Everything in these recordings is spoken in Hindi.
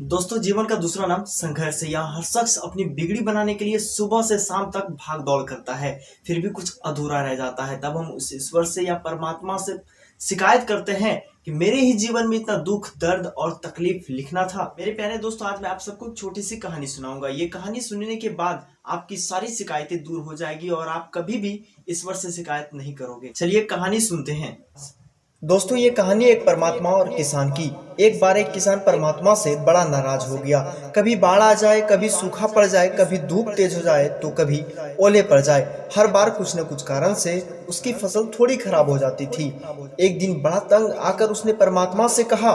दोस्तों, जीवन का दूसरा नाम संघर्ष है। यहाँ हर शख्स अपनी बिगड़ी बनाने के लिए सुबह से शाम तक भाग दौड़ करता है, फिर भी कुछ अधूरा रह जाता है। तब हम उस ईश्वर से या परमात्मा से शिकायत करते हैं कि मेरे ही जीवन में इतना दुख, दर्द और तकलीफ लिखना था। मेरे प्यारे दोस्तों, आज मैं आप सबको छोटी सी कहानी सुनाऊंगा। ये कहानी सुनने के बाद आपकी सारी शिकायतें दूर हो जाएगी और आप कभी भी ईश्वर से शिकायत नहीं करोगे। चलिए कहानी सुनते हैं। दोस्तों, ये कहानी एक परमात्मा और किसान की। एक बार एक किसान परमात्मा से बड़ा नाराज हो गया। कभी बाढ़ आ जाए, कभी सूखा पड़ जाए, कभी धूप तेज हो जाए तो कभी ओले पड़ जाए। हर बार कुछ न कुछ कारण से उसकी फसल थोड़ी खराब हो जाती थी। एक दिन बड़ा तंग आकर उसने परमात्मा से कहा,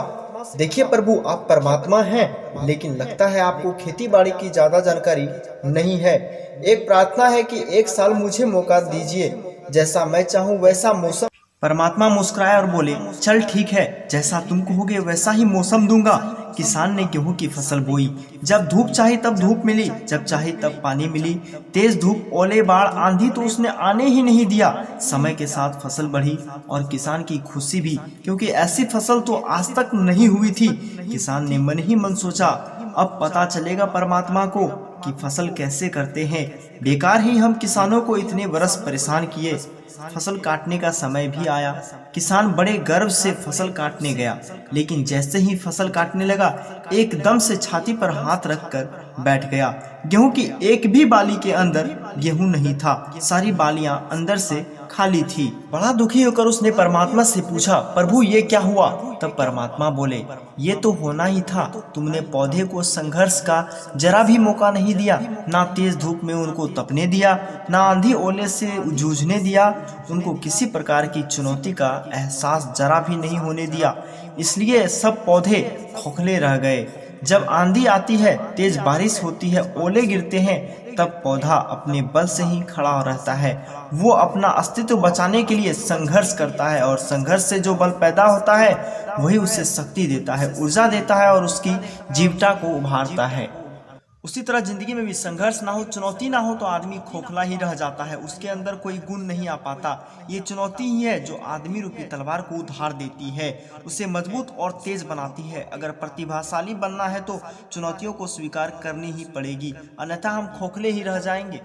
देखिए प्रभु, आप परमात्मा हैं, लेकिन लगता है आपको खेती बाड़ी की ज्यादा जानकारी नहीं है। एक प्रार्थना है कि एक साल मुझे मौका दीजिए, जैसा मैं चाहूँ वैसा मौसम। परमात्मा मुस्कुराए और बोले, चल ठीक है, जैसा तुम कहोगे वैसा ही मौसम दूंगा। किसान ने गेहूं की फसल बोई। जब धूप चाही तब धूप मिली, जब चाही तब पानी मिली। तेज धूप, ओले, बाढ़, आंधी तो उसने आने ही नहीं दिया। समय के साथ फसल बढ़ी और किसान की खुशी भी, क्योंकि ऐसी फसल तो आज तक नहीं हुई थी। किसान ने मन ही मन सोचा, अब पता चलेगा परमात्मा को कि फसल कैसे करते हैं। बेकार ही हम किसानों को इतने बरस परेशान किए। फसल काटने का समय भी आया। किसान बड़े गर्व से फसल काटने गया, लेकिन जैसे ही फसल काटने लगा, एकदम से छाती पर हाथ रखकर बैठ गया। गेहूं की एक भी बाली के अंदर गेहूं नहीं था। सारी बालियां अंदर से खाली थी। बड़ा दुखी होकर उसने परमात्मा से पूछा, प्रभु ये क्या हुआ? तब परमात्मा बोले, ये तो होना ही था। तुमने पौधे को संघर्ष का जरा भी मौका नहीं दिया। ना तेज धूप में उनको तपने दिया, ना आंधी ओले से जूझने दिया। उनको किसी प्रकार की चुनौती का एहसास जरा भी नहीं होने दिया। इसलिए सब पौधे खोखले रह गए। जब आंधी आती है, तेज बारिश होती है, ओले गिरते हैं, तब पौधा अपने बल से ही खड़ा रहता है। वो अपना अस्तित्व बचाने के लिए संघर्ष करता है, और संघर्ष से जो बल पैदा होता है वही उसे शक्ति देता है, ऊर्जा देता है और उसकी जीवटा को उभारता है। उसी तरह जिंदगी में भी संघर्ष ना हो, चुनौती ना हो तो आदमी खोखला ही रह जाता है। उसके अंदर कोई गुण नहीं आ पाता। ये चुनौती ही है जो आदमी रूपी तलवार को उधार देती है, उसे मजबूत और तेज बनाती है। अगर प्रतिभाशाली बनना है तो चुनौतियों को स्वीकार करनी ही पड़ेगी, अन्यथा हम खोखले ही रह जाएंगे।